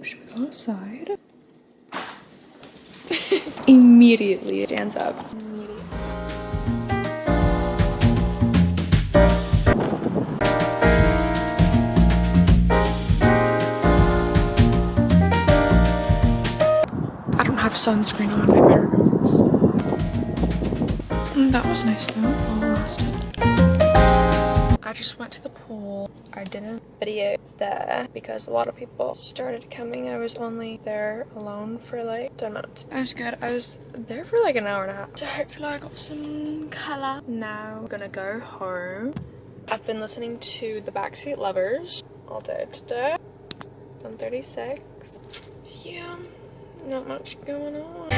Should we go outside? Immediately stands up. I don't have sunscreen on. I better go. That was nice though. All lasted. I just went to the pool. I didn't video there because a lot of people started coming. I was only there alone for like 10 minutes. I was good. I was there for like an hour and a half. So hopefully I got some color. Now I'm gonna go home. I've been listening to the Backseat Lovers all day today. I'm 36. Yeah, not much going on.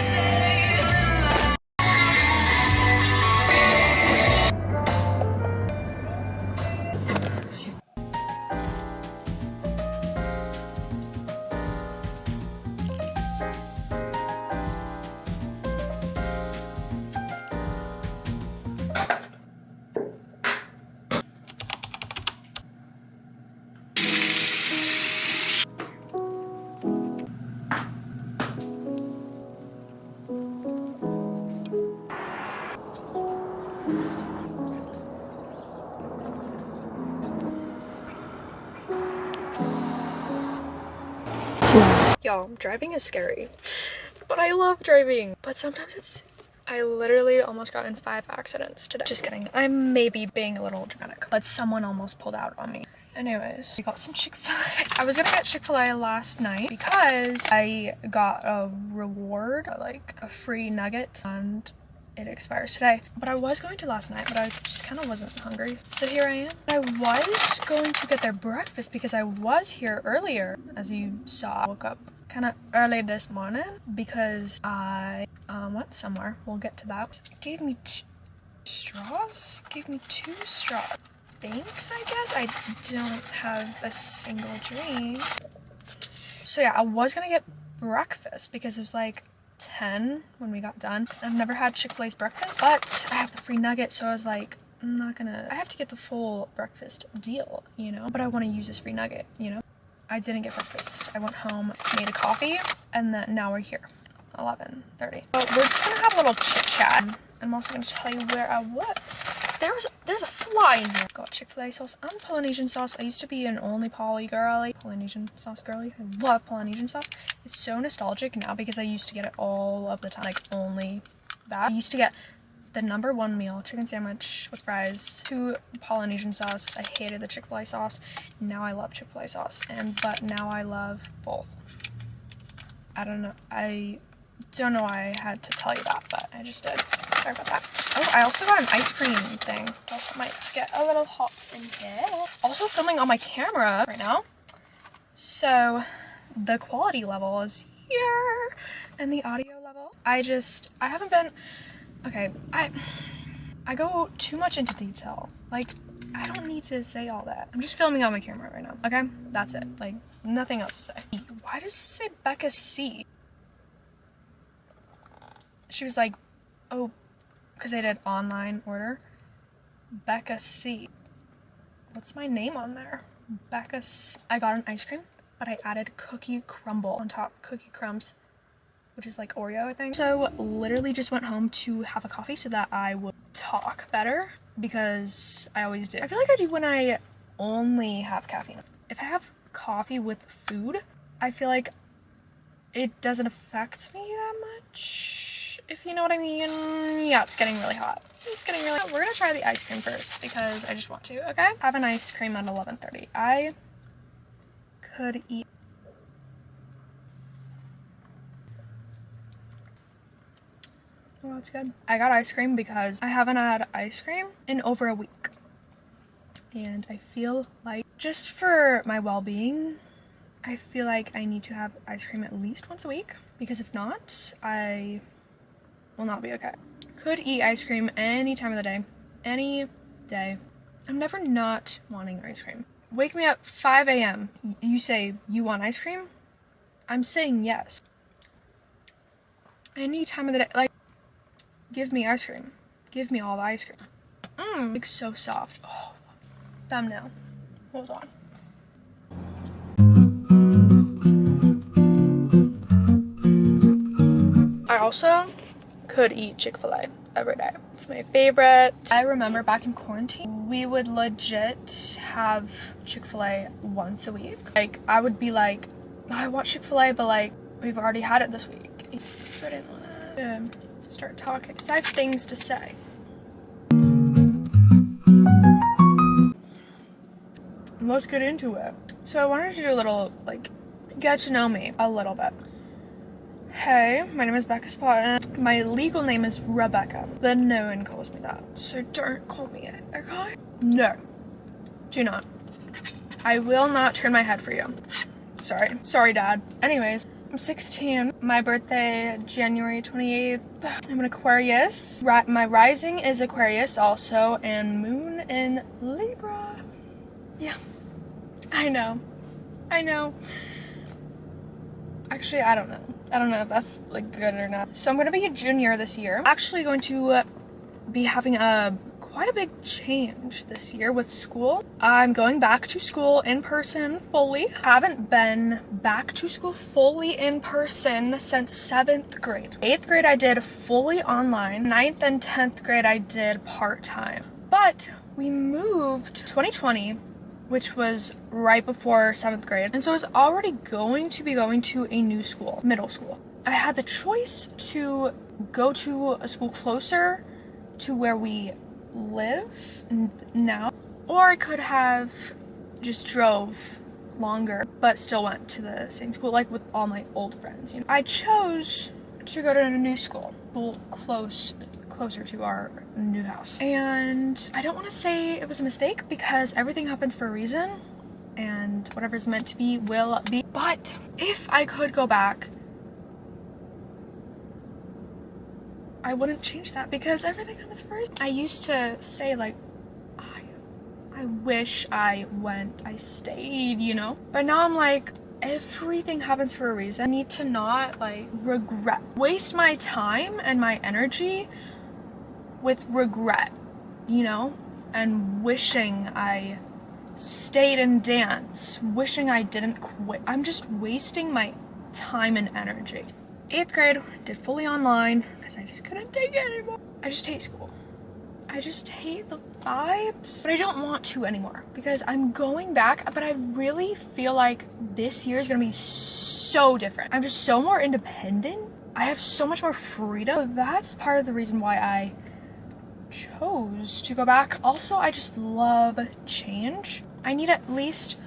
Y'all, driving is scary, but I love driving. But sometimes I literally almost got in 5 accidents today. Just kidding. I may be being a little dramatic, but someone almost pulled out on me. Anyways, we got some Chick-fil-A. I was gonna get Chick-fil-A last night because I got a reward, like a free nugget, and it expires today. But I was going to last night, but I just kind of wasn't hungry. So here I am. I was going to get their breakfast because I was here earlier. As you saw, I woke up kind of early this morning because I went somewhere. We'll get to that. It gave me 2 straws. Gave me 2 straws. Thanks, I guess. I don't have a single drink. So yeah, I was gonna get breakfast because it was like 10 when we got done. I've never had Chick-fil-A's breakfast, but I have the free nugget, so I was like, I have to get the full breakfast deal, you know, but I want to use this free nugget, you know. I didn't get breakfast. I went home, made a coffee, and then now we're here, 11:30. But we're just gonna have a little chit chat. I'm also gonna tell you where I was. There's a fly in here. Got Chick-fil-A sauce and Polynesian sauce. I used to be an only Poly girly. Polynesian sauce girly. I love Polynesian sauce. It's so nostalgic now because I used to get it all of the time. Like only that. I used to get the #1 meal, chicken sandwich with fries, 2 Polynesian sauce. I hated the Chick-fil-A sauce. Now I love Chick-fil-A sauce. But now I love both. I don't know why I had to tell you that, but I just did. Sorry about that. Oh, I also got an ice cream thing. Also might get a little hot in here. Also filming on my camera right now. So the quality level is here and the audio level. I haven't been, okay, I go too much into detail. Like, I don't need to say all that. I'm just filming on my camera right now, okay? That's it. Like, nothing else to say. Why does it say Becca C? She was like, oh, because I did online order. Becca C. What's my name on there? Becca C. I got an ice cream, but I added cookie crumble on top. Cookie crumbs, which is like Oreo, I think. So literally just went home to have a coffee so that I would talk better, because I always do. I feel like I do when I only have caffeine. If I have coffee with food, I feel like it doesn't affect me that much. If you know what I mean. Yeah, it's getting really hot. It's getting really hot. We're gonna try the ice cream first because I just want to, okay? Have an ice cream at 11:30. I could eat. Oh, that's good. I got ice cream because I haven't had ice cream in over a week. And I feel like, just for my well-being, I feel like I need to have ice cream at least once a week, because if not, I will not be okay. Could eat ice cream any time of the day. Any day. I'm never not wanting ice cream. Wake me up 5 a.m. You say, you want ice cream? I'm saying yes. Any time of the day. Like, give me ice cream. Give me all the ice cream. Like, so soft. Oh, thumbnail. Hold on. I also could eat Chick-fil-A every day. It's my favorite. I remember back in quarantine, we would legit have Chick-fil-A once a week. Like, I would be like, oh, I want Chick-fil-A, but like, we've already had it this week. So I didn't want to start talking because I have things to say. Let's get into it. So I wanted to do a little, like, get to know me a little bit. Hey, my name is Becca Spotton. My legal name is Rebecca, but no one calls me that. So don't call me it, okay? No. Do not. I will not turn my head for you. Sorry. Sorry, Dad. Anyways, I'm 16. My birthday, January 28th. I'm an Aquarius. My rising is Aquarius also, and moon in Libra. Yeah. I know. Actually, I don't know. I don't know if that's like good or not. So I'm gonna be a junior this year. I'm actually going to be having quite a big change this year with school. I'm going back to school in person fully. Haven't been back to school fully in person since 7th grade. 8th grade I did fully online. 9th and 10th grade I did part-time. But we moved 2020, which was right before 7th grade. And so I was already going to be going to a new school, middle school. I had the choice to go to a school closer to where we live now, or I could have just drove longer, but still went to the same school, like with all my old friends. You know, I chose to go to a new school closer to our new house. And I don't want to say it was a mistake because everything happens for a reason and whatever's meant to be will be. But if I could go back, I wouldn't change that because everything happens for a reason. I used to say like, I wish I stayed, you know? But now I'm like, everything happens for a reason. I need to not like waste my time and my energy with regret, you know, and wishing I stayed and danced, wishing I didn't quit. I'm just wasting my time and energy. 8th grade, did fully online because I just couldn't take it anymore. I just hate school. I just hate the vibes. But I don't want to anymore because I'm going back, but I really feel like this year is gonna be so different. I'm just so more independent. I have so much more freedom. So that's part of the reason why I chose to go back. Also, I just love change. I need at least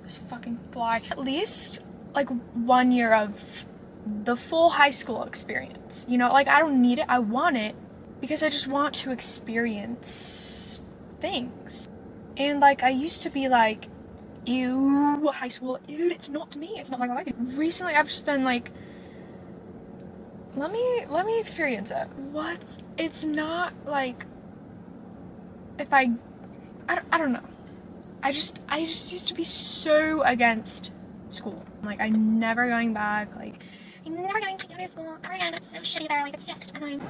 at least like 1 year of the full high school experience, you know? Like, I don't need it, I want it because I just want to experience things. And like, I used to be like, ew, high school, ew, it's not me, it's not like I like it. Recently I've just been like, let me experience it. It's not like, if I don't know. I just used to be so against school. Like, I'm never going back. Like, I'm never going to go to school ever again. It's so shitty there. Like, it's just annoying.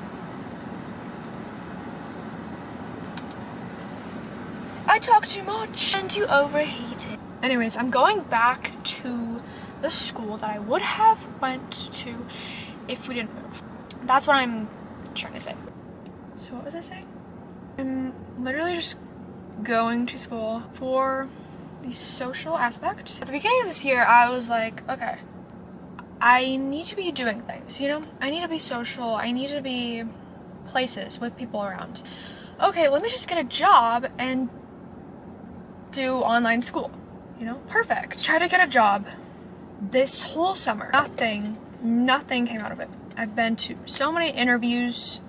I talk too much and too overheated. Anyways, I'm going back to the school that I would have went to if we didn't move. That's what I'm trying to say. So what was I saying? I'm literally just going to school for the social aspect. At the beginning of this year, I was like, okay, I need to be doing things, you know? I need to be social. I need to be places with people around. Okay, let me just get a job and do online school, you know? Perfect. Try to get a job this whole summer. Nothing came out of it. I've been to so many interviews.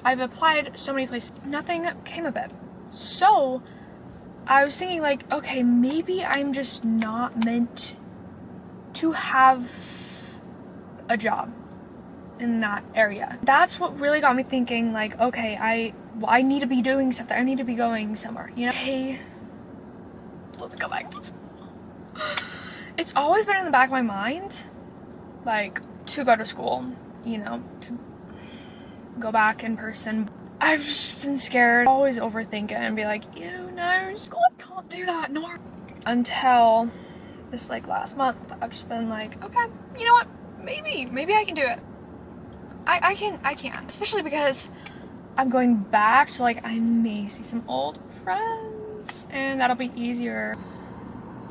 I've applied so many places. Nothing came of it. So I was thinking like, okay, maybe I'm just not meant to have a job in that area. That's what really got me thinking like, okay, I need to be doing something. I need to be going somewhere, you know? Hey, let's go back to school. It's always been in the back of my mind, like, to go to school, you know, to go back in person. I've just been scared, always overthink it and be like, ew, no, school, I can't do that, no. Until this like last month, I've just been like, okay, you know what, maybe I can do it. I can't, especially because I'm going back, so like I may see some old friends and that'll be easier.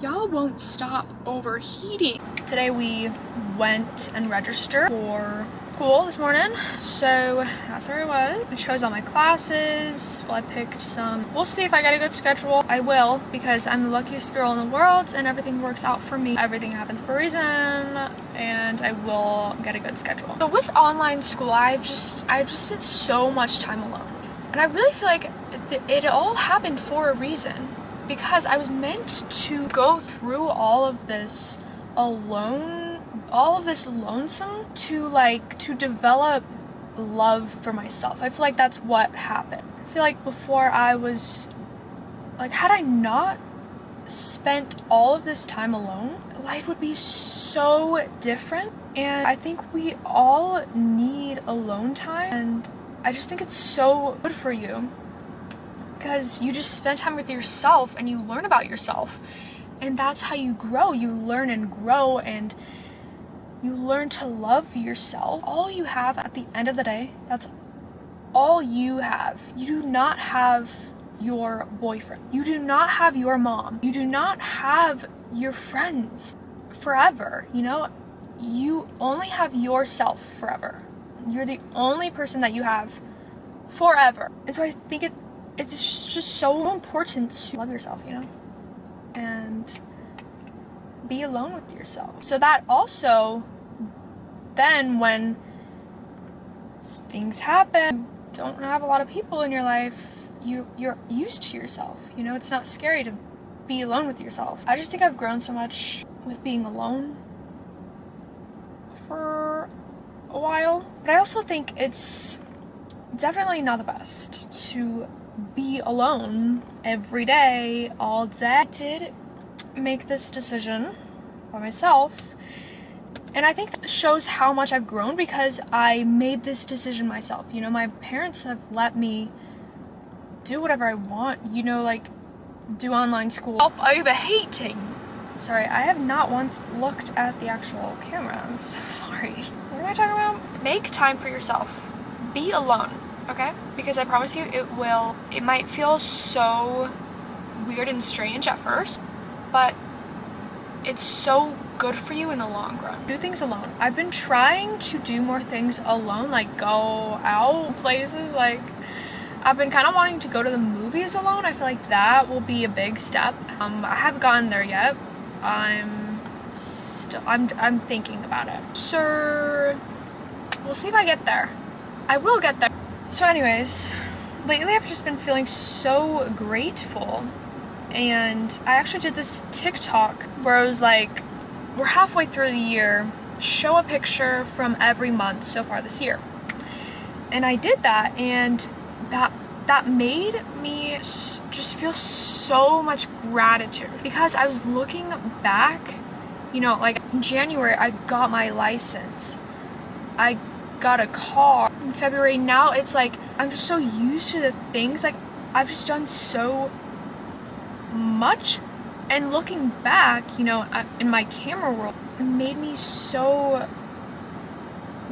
Y'all won't stop overheating. Today we went and registered for school this morning, so that's where I was. I chose all my classes. Well, I picked some. We'll see if I get a good schedule. I will, because I'm the luckiest girl in the world and everything works out for me. Everything happens for a reason, and I will get a good schedule. So with online school, I've just spent so much time alone, and I really feel like it all happened for a reason, because I was meant to go through all of this alone, all of this lonesome, to develop love for myself. I feel like that's what happened. I feel like before I was like, had I not spent all of this time alone, life would be so different. And I think we all need alone time, and I just think it's so good for you, because you just spend time with yourself and you learn about yourself, and that's how you grow. You learn and grow, and you learn to love yourself. All you have at the end of the day, that's all you have. You do not have your boyfriend. You do not have your mom. You do not have your friends forever, you know? You only have yourself forever. You're the only person that you have forever. And so I think it's just so important to love yourself, you know? And be alone with yourself. So that also, then when things happen, you don't have a lot of people in your life, you're used to yourself, you know? It's not scary to be alone with yourself. I just think I've grown so much with being alone for a while. But I also think it's definitely not the best to be alone every day, all day. I did make this decision by myself, and I think that shows how much I've grown, because I made this decision myself. You know, my parents have let me do whatever I want, you know, like do online school. Stop overheating. Sorry, I have not once looked at the actual camera. I'm so sorry. What am I talking about? Make time for yourself. Be alone, okay? Because I promise you it might feel so weird and strange at first, but it's so good for you in the long run. Do things alone. I've been trying to do more things alone, like go out places. Like, I've been kind of wanting to go to the movies alone. I feel like that will be a big step. I haven't gotten there yet. I'm thinking about it. So we'll see if I get there. I will get there. So anyways, lately I've just been feeling so grateful, and I actually did this TikTok where I was like, we're halfway through the year, show a picture from every month so far this year. And I did that, and that made me just feel so much gratitude, because I was looking back, you know, like in January I got my license, I got a car in February. Now it's like I'm just so used to the things, like I've just done so much, and looking back, you know, in my camera world, it made me so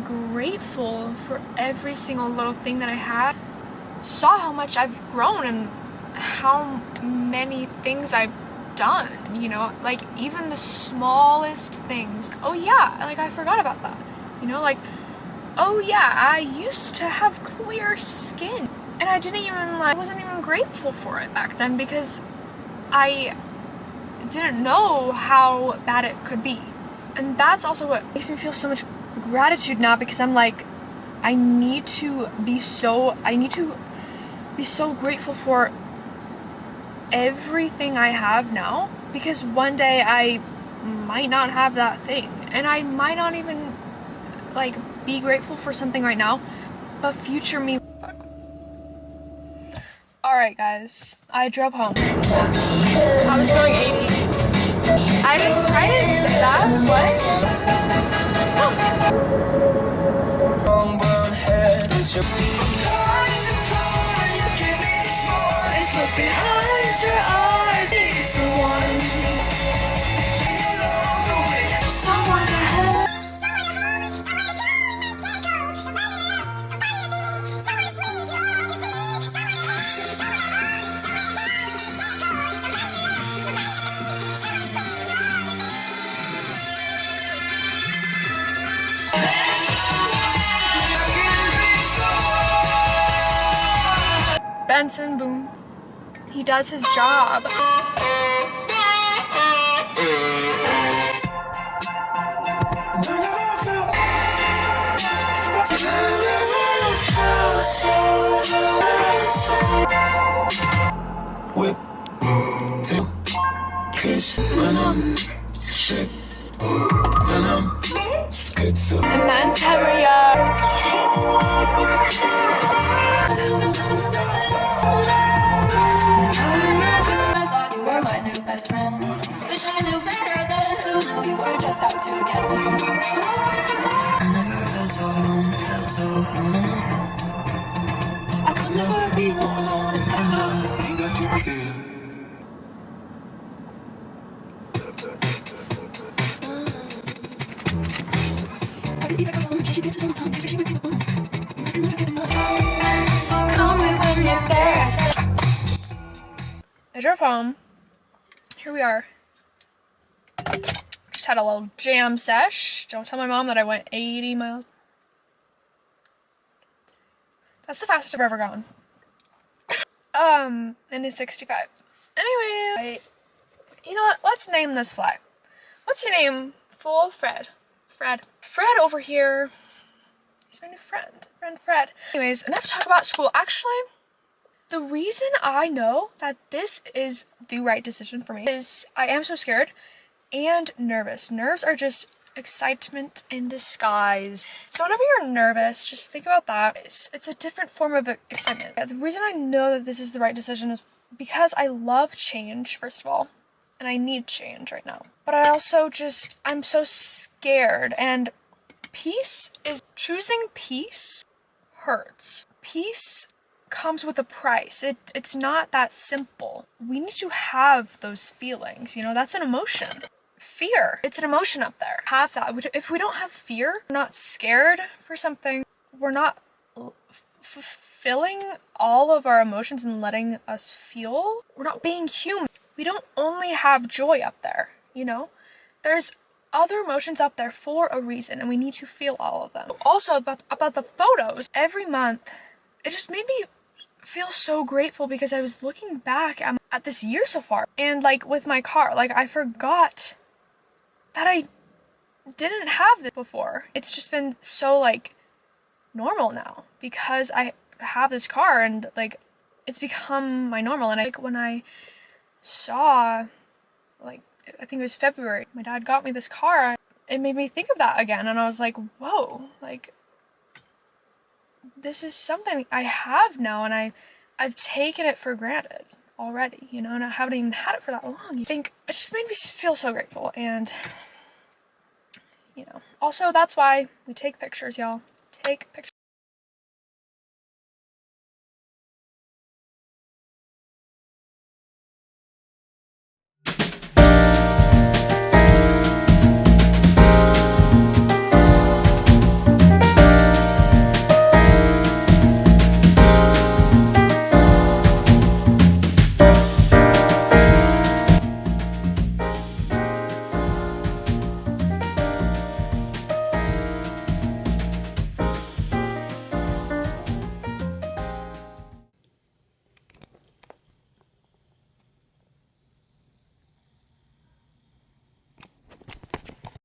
grateful for every single little thing that I have. Saw how much I've grown and how many things I've done, you know, like even the smallest things. Oh yeah, like I forgot about that, you know, like, oh yeah, I used to have clear skin, and I wasn't even grateful for it back then, because I didn't know how bad it could be. And that's also what makes me feel so much gratitude now, because I'm like, I need to be so grateful for everything I have now, because one day I might not have that thing, and I might not even like be grateful for something right now, but future me. Alright guys, I drove home. I was going 80. I didn't say that. Behind your eyes, it's the one. Someone to hold. Benson Boone. He does his job. Whip, two, kiss, when I'm shit, when I'm schizo. And Manteria. I thought you were my new best friend. Wish I knew better than to know you were just out to get me. I never felt so alone, felt so alone. I could never be more alone, and I ain't got you here. I could be that girl, changing dances all the time, she might be the one. I can never get enough. Call me when you're there. I drove home. Here we are. Just had a little jam sesh. Don't tell my mom that I went 80 miles. That's the fastest I've ever gone. And it's 65. Anyway, you know what? Let's name this fly. What's your name? Fool Fred. Fred over here. He's my new friend. Fred. Anyways, enough talk about school. Actually, the reason I know that this is the right decision for me is I am so scared and nervous. Nerves are just excitement in disguise. So whenever you're nervous, just think about that. It's a different form of excitement. The reason I know that this is the right decision is because I love change, first of all, and I need change right now. But I also I'm so scared, and choosing peace hurts. Peace comes with a price. It's not that simple. We need to have those feelings, you know, that's an emotion. Fear, it's an emotion up there. Have that. If we don't have fear, we're not scared for something, we're not fulfilling all of our emotions and letting us feel, we're not being human. We don't only have joy up there, you know? There's other emotions up there for a reason, and we need to feel all of them. Also, about the photos, every month, it just made me feel so grateful because I was looking back at this year so far, and like with my car, like I forgot that I didn't have this before. It's just been so like normal now because I have this car, and like it's become my normal. And when I saw, like, I think it was February, my dad got me this car, it made me think of that again, and I was like, whoa, like this is something I have now, and I've taken it for granted already, you know, and I haven't even had it for that long. You think it just made me feel so grateful, and you know, also that's why we take pictures, y'all. Take pictures.